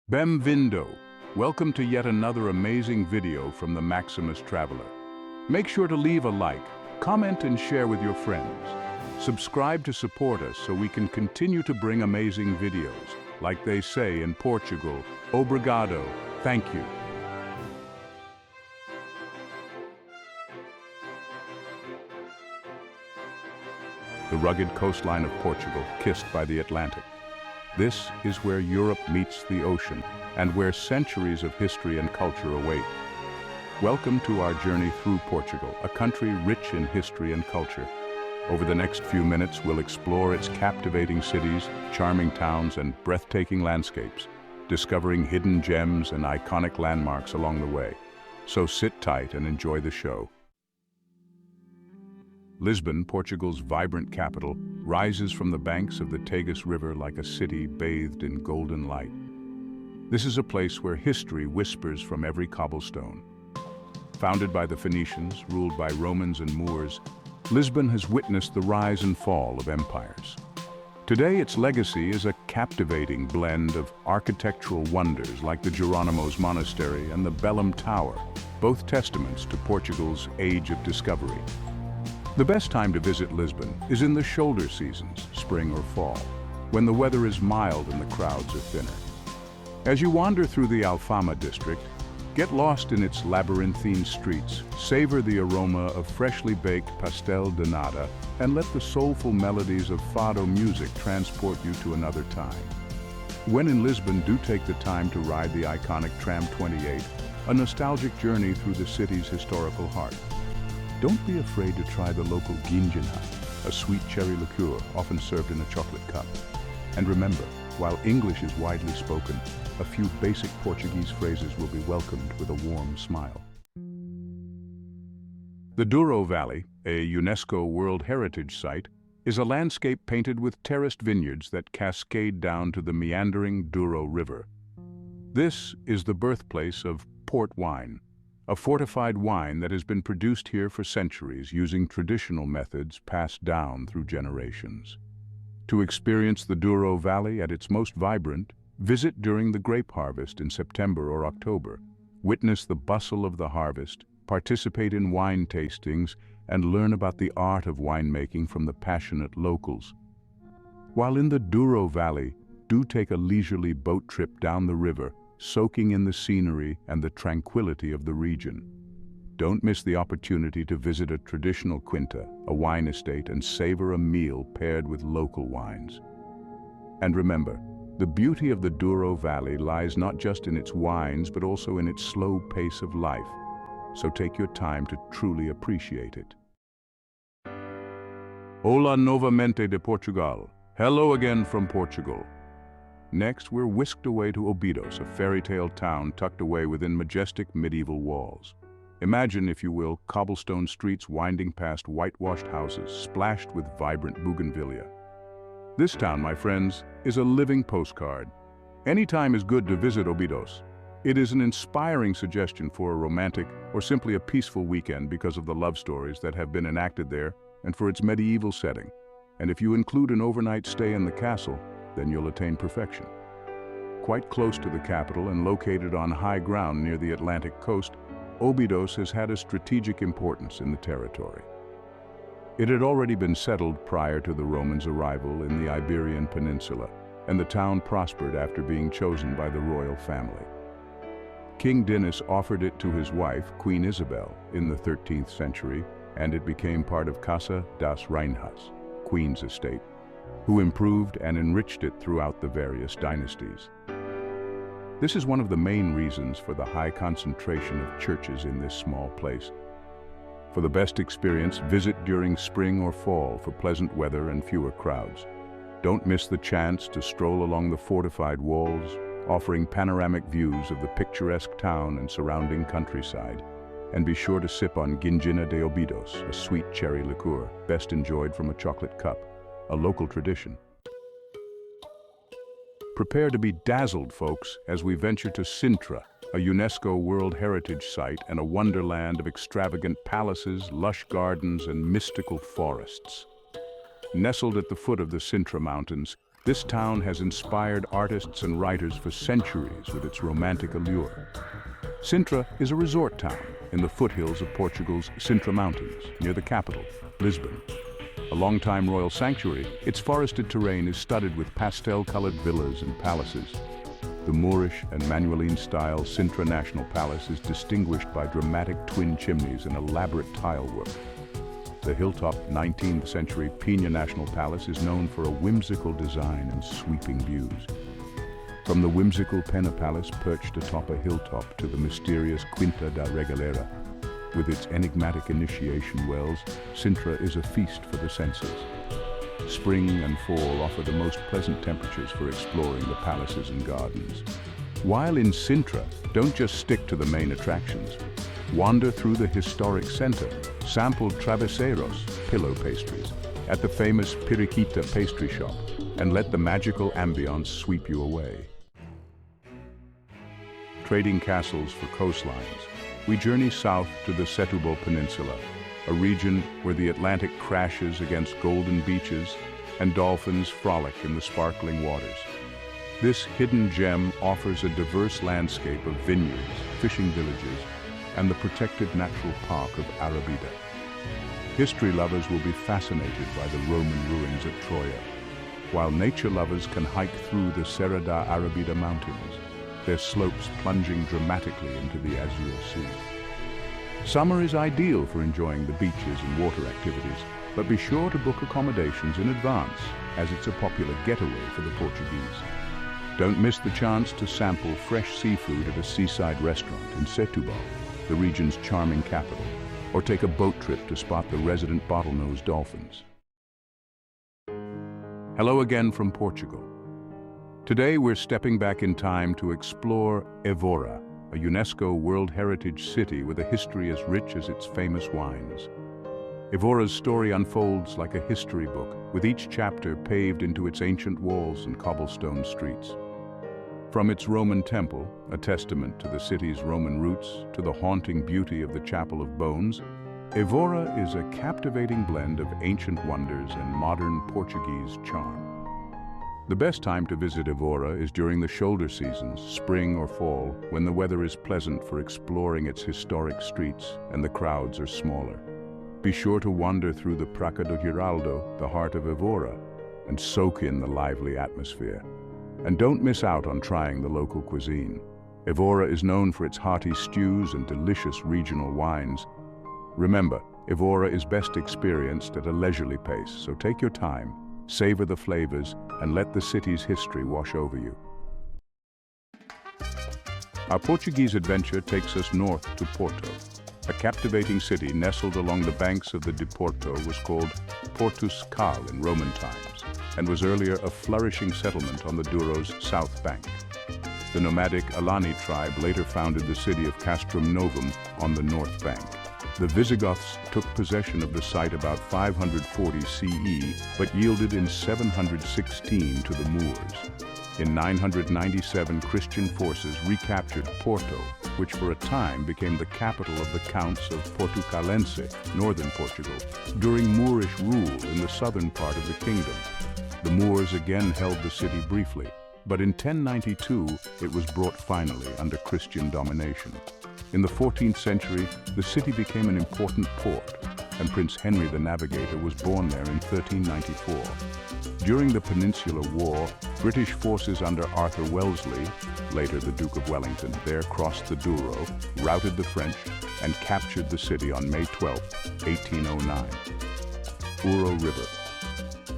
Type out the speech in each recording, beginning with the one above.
Bem-vindo! Welcome to yet another amazing video from the Maximus Traveler. Make sure to leave a like, comment and share with your friends. Subscribe to support us so we can continue to bring amazing videos. Like they say in Portugal, obrigado, thank you. The rugged coastline of Portugal, kissed by the Atlantic. This is where Europe meets the ocean, and where centuries of history and culture await. Welcome to our journey through Portugal, a country rich in history and culture. Over the next few minutes, we'll explore its captivating cities, charming towns, and breathtaking landscapes, discovering hidden gems and iconic landmarks along the way. So sit tight and enjoy the show. Lisbon, Portugal's vibrant capital, rises from the banks of the Tagus River like a city bathed in golden light. This is a place where history whispers from every cobblestone. Founded by the Phoenicians, ruled by Romans and Moors, Lisbon has witnessed the rise and fall of empires. Today, its legacy is a captivating blend of architectural wonders like the Jerónimos Monastery and the Belém Tower, both testaments to Portugal's age of discovery. The best time to visit Lisbon is in the shoulder seasons, spring or fall, when the weather is mild and the crowds are thinner. As you wander through the Alfama district, get lost in its labyrinthine streets, savor the aroma of freshly baked pastel de nata, and let the soulful melodies of Fado music transport you to another time. When in Lisbon, do take the time to ride the iconic Tram 28, a nostalgic journey through the city's historical heart. Don't be afraid to try the local ginginha, a sweet cherry liqueur often served in a chocolate cup. And remember, while English is widely spoken, a few basic Portuguese phrases will be welcomed with a warm smile. The Douro Valley, a UNESCO World Heritage Site, is a landscape painted with terraced vineyards that cascade down to the meandering Douro River. This is the birthplace of port wine, a fortified wine that has been produced here for centuries using traditional methods passed down through generations. To experience the Douro Valley at its most vibrant, visit during the grape harvest in September or October. Witness the bustle of the harvest, participate in wine tastings, and learn about the art of winemaking from the passionate locals. While in the Douro Valley, do take a leisurely boat trip down the river, soaking in the scenery and the tranquility of the region. Don't miss the opportunity to visit a traditional quinta, a wine estate, and savor a meal paired with local wines. And remember, the beauty of the Douro Valley lies not just in its wines, but also in its slow pace of life. So take your time to truly appreciate it. Hola novamente de Portugal. Hello again from Portugal. Next, we're whisked away to Óbidos, a fairy tale town tucked away within majestic medieval walls. Imagine, if you will, cobblestone streets winding past whitewashed houses splashed with vibrant bougainvillea. This town, my friends, is a living postcard. Any time is good to visit Óbidos. It is an inspiring suggestion for a romantic or simply a peaceful weekend because of the love stories that have been enacted there and for its medieval setting. And if you include an overnight stay in the castle, then you'll attain perfection. Quite close to the capital and located on high ground near the Atlantic coast, Óbidos has had a strategic importance in the territory. It had already been settled prior to the Romans' arrival in the Iberian Peninsula, and the town prospered after being chosen by the royal family. King Dinis offered it to his wife, Queen Isabel, in the 13th century, and it became part of Casa das Rainhas, Queen's estate, who improved and enriched it throughout the various dynasties. This is one of the main reasons for the high concentration of churches in this small place. For the best experience, visit during spring or fall for pleasant weather and fewer crowds. Don't miss the chance to stroll along the fortified walls, offering panoramic views of the picturesque town and surrounding countryside. And be sure to sip on ginginha de Óbidos, a sweet cherry liqueur, best enjoyed from a chocolate cup, a local tradition. Prepare to be dazzled, folks, as we venture to Sintra, a UNESCO World Heritage Site and a wonderland of extravagant palaces, lush gardens, and mystical forests. Nestled at the foot of the Sintra Mountains, This town has inspired artists and writers for centuries with its romantic allure. Sintra is a resort town in the foothills of Portugal's Sintra Mountains, near the capital, Lisbon. A longtime royal sanctuary, its forested terrain is studded with pastel-colored villas and palaces. The Moorish and Manueline-style Sintra National Palace is distinguished by dramatic twin chimneys and elaborate tile work. The hilltop 19th century Minho National Palace is known for a whimsical design and sweeping views. From the whimsical Pena Palace perched atop a hilltop to the mysterious Quinta da Regalera, with its enigmatic initiation wells, Sintra is a feast for the senses. Spring and fall offer the most pleasant temperatures for exploring the palaces and gardens. While in Sintra, don't just stick to the main attractions. Wander through the historic center, sample travesseiros, pillow pastries, at the famous Periquita pastry shop, and let the magical ambience sweep you away. Trading castles for coastlines, we journey south to the Setúbal Peninsula, a region where the Atlantic crashes against golden beaches and dolphins frolic in the sparkling waters. This hidden gem offers a diverse landscape of vineyards, fishing villages, and the protected natural park of Óbidos. History lovers will be fascinated by the Roman ruins at Troia, while nature lovers can hike through the Serra da Óbidos mountains, their slopes plunging dramatically into the azure sea. Summer is ideal for enjoying the beaches and water activities, but be sure to book accommodations in advance, as it's a popular getaway for the Portuguese. Don't miss the chance to sample fresh seafood at a seaside restaurant in Setúbal, the region's charming capital, or take a boat trip to spot the resident bottlenose dolphins. Hello again from Portugal. Today we're stepping back in time to explore Évora, a UNESCO World Heritage City with a history as rich as its famous wines. Évora's story unfolds like a history book, with each chapter paved into its ancient walls and cobblestone streets. From its Roman temple, a testament to the city's Roman roots, to the haunting beauty of the Chapel of Bones, Évora is a captivating blend of ancient wonders and modern Portuguese charm. The best time to visit Évora is during the shoulder seasons, spring or fall, when the weather is pleasant for exploring its historic streets and the crowds are smaller. Be sure to wander through the Praça do Giraldo, the heart of Évora, and soak in the lively atmosphere. And don't miss out on trying the local cuisine. Évora is known for its hearty stews and delicious regional wines. Remember, Évora is best experienced at a leisurely pace, so take your time, savor the flavors, and let the city's history wash over you. Our Portuguese adventure takes us north to Porto. A captivating city nestled along the banks of the de Porto was called Portugal in Roman times, and was earlier a flourishing settlement on the Douro's south bank. The nomadic Alani tribe later founded the city of Castrum Novum on the north bank. The Visigoths took possession of the site about 540 CE, but yielded in 716 to the Moors. In 997, Christian forces recaptured Porto, which for a time became the capital of the Counts of Portucalense, northern Portugal, during Moorish rule in the southern part of the kingdom. The Moors again held the city briefly, but in 1092 it was brought finally under Christian domination. In the 14th century, the city became an important port, and Prince Henry the Navigator was born there in 1394. During the Peninsular War, British forces under Arthur Wellesley, later the Duke of Wellington, there crossed the Douro, routed the French, and captured the city on May 12, 1809. Douro River.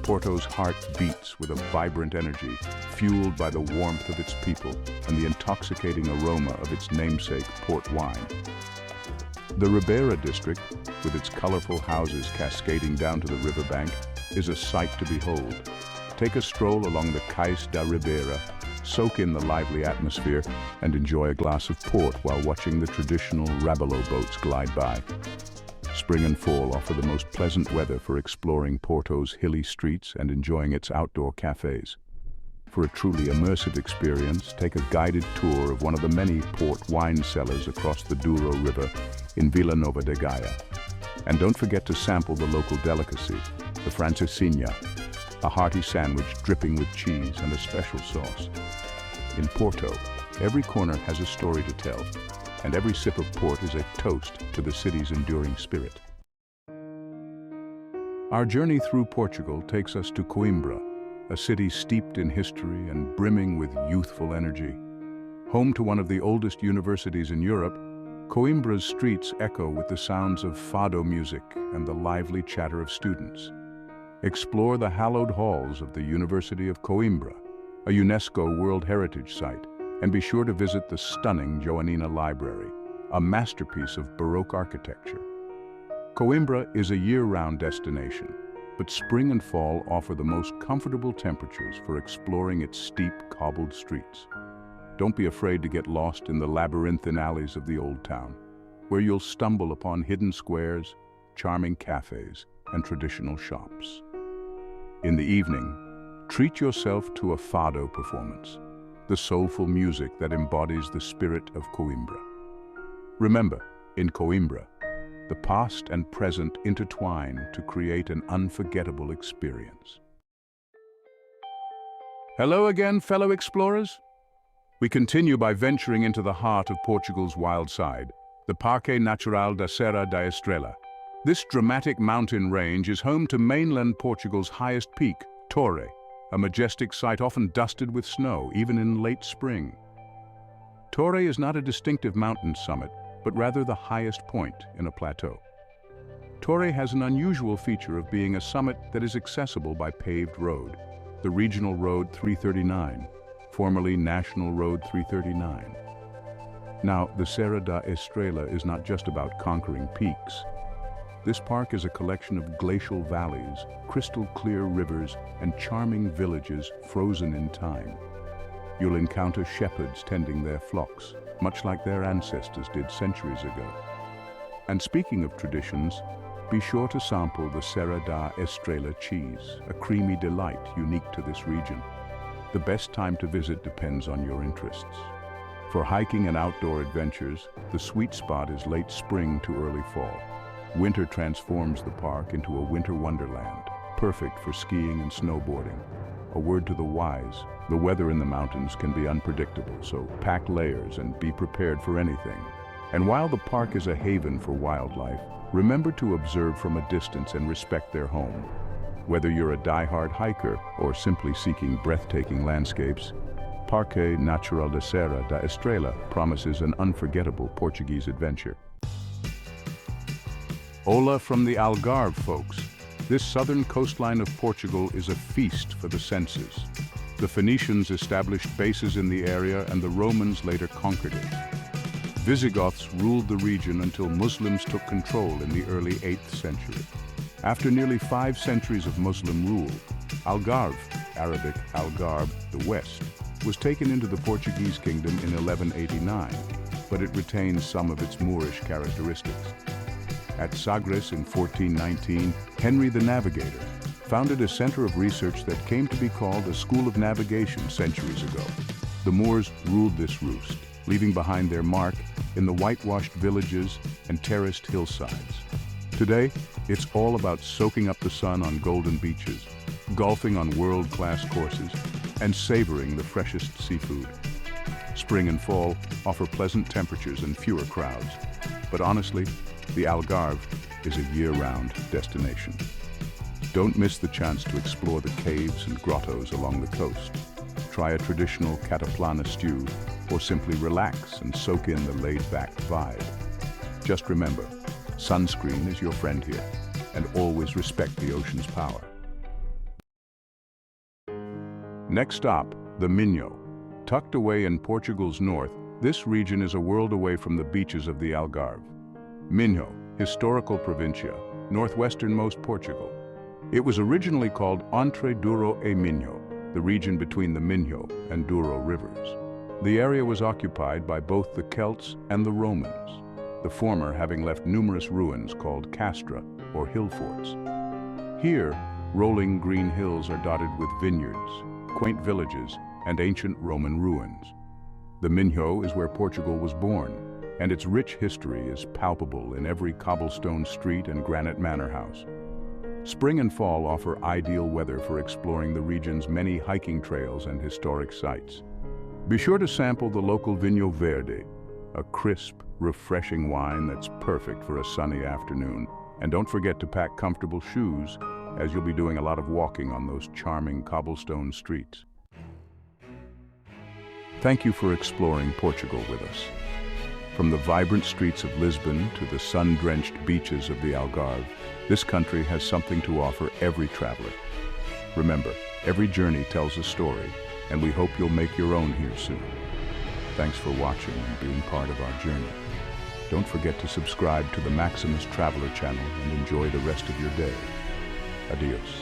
Porto's heart beats with a vibrant energy, fueled by the warmth of its people and the intoxicating aroma of its namesake port wine. The Ribeira district, with its colorful houses cascading down to the riverbank, is a sight to behold. Take a stroll along the Cais da Ribeira, soak in the lively atmosphere, and enjoy a glass of port while watching the traditional Rabelais boats glide by. Spring and fall offer the most pleasant weather for exploring Porto's hilly streets and enjoying its outdoor cafes. For a truly immersive experience, take a guided tour of one of the many port wine cellars across the Douro River in Vila Nova de Gaia. And don't forget to sample the local delicacy, the francesinha, a hearty sandwich dripping with cheese and a special sauce. In Porto, every corner has a story to tell, and every sip of port is a toast to the city's enduring spirit. Our journey through Portugal takes us to Coimbra, a city steeped in history and brimming with youthful energy. Home to one of the oldest universities in Europe, Coimbra's streets echo with the sounds of Fado music and the lively chatter of students. Explore the hallowed halls of the University of Coimbra, a UNESCO World Heritage Site, and be sure to visit the stunning Joanina Library, a masterpiece of Baroque architecture. Coimbra is a year-round destination, but spring and fall offer the most comfortable temperatures for exploring its steep, cobbled streets. Don't be afraid to get lost in the labyrinthine alleys of the old town, where you'll stumble upon hidden squares, charming cafes, and traditional shops. In the evening, treat yourself to a Fado performance, the soulful music that embodies the spirit of Coimbra. Remember, in Coimbra, the past and present intertwine to create an unforgettable experience. Hello again, fellow explorers. We continue by venturing into the heart of Portugal's wild side, the Parque Natural da Serra da Estrela. This dramatic mountain range is home to mainland Portugal's highest peak, Douro, a majestic site often dusted with snow, even in late spring. Douro is not a distinctive mountain summit, but rather the highest point in a plateau. Douro has an unusual feature of being a summit that is accessible by paved road, the Regional Road 339, formerly National Road 339. Now, the Serra da Estrela is not just about conquering peaks. This park is a collection of glacial valleys, crystal-clear rivers, and charming villages frozen in time. You'll encounter shepherds tending their flocks, much like their ancestors did centuries ago. And speaking of traditions, be sure to sample the Serra da Estrela cheese, a creamy delight unique to this region. The best time to visit depends on your interests. For hiking and outdoor adventures, the sweet spot is late spring to early fall. Winter transforms the park into a winter wonderland, perfect for skiing and snowboarding. A word to the wise, the weather in the mountains can be unpredictable, so pack layers and be prepared for anything. And while the park is a haven for wildlife, remember to observe from a distance and respect their home. Whether you're a die-hard hiker or simply seeking breathtaking landscapes, Parque Natural da Serra da Estrela promises an unforgettable Portuguese adventure. Hola from the Algarve, folks. This southern coastline of Portugal is a feast for the senses. The Phoenicians established bases in the area and the Romans later conquered it. Visigoths ruled the region until Muslims took control in the early 8th century. After nearly 5 centuries of Muslim rule, Algarve, Arabic Algarve, the West, was taken into the Portuguese kingdom in 1189, but it retains some of its Moorish characteristics. At Sagres in 1419, Henry the Navigator founded a center of research that came to be called a school of navigation centuries ago. The Moors ruled this roost, leaving behind their mark in the whitewashed villages and terraced hillsides. Today, it's all about soaking up the sun on golden beaches, golfing on world-class courses, and savoring the freshest seafood. Spring and fall offer pleasant temperatures and fewer crowds, but honestly, the Algarve is a year-round destination. Don't miss the chance to explore the caves and grottos along the coast. Try a traditional cataplana stew, or simply relax and soak in the laid-back vibe. Just remember, sunscreen is your friend here, and always respect the ocean's power. Next stop, the Minho. Tucked away in Portugal's north, this region is a world away from the beaches of the Algarve. Minho, historical provincia, northwesternmost Portugal. It was originally called Entre Douro e Minho, the region between the Minho and Douro rivers. The area was occupied by both the Celts and the Romans, the former having left numerous ruins called castra, or hill forts. Here, rolling green hills are dotted with vineyards, quaint villages, and ancient Roman ruins. The Minho is where Portugal was born, and its rich history is palpable in every cobblestone street and granite manor house. Spring and fall offer ideal weather for exploring the region's many hiking trails and historic sites. Be sure to sample the local Vinho Verde, a crisp, refreshing wine that's perfect for a sunny afternoon. And don't forget to pack comfortable shoes, as you'll be doing a lot of walking on those charming cobblestone streets. Thank you for exploring Portugal with us. From the vibrant streets of Lisbon to the sun-drenched beaches of the Algarve, this country has something to offer every traveler. Remember, every journey tells a story, and we hope you'll make your own here soon. Thanks for watching and being part of our journey. Don't forget to subscribe to the Maximus Traveler channel and enjoy the rest of your day. Adios.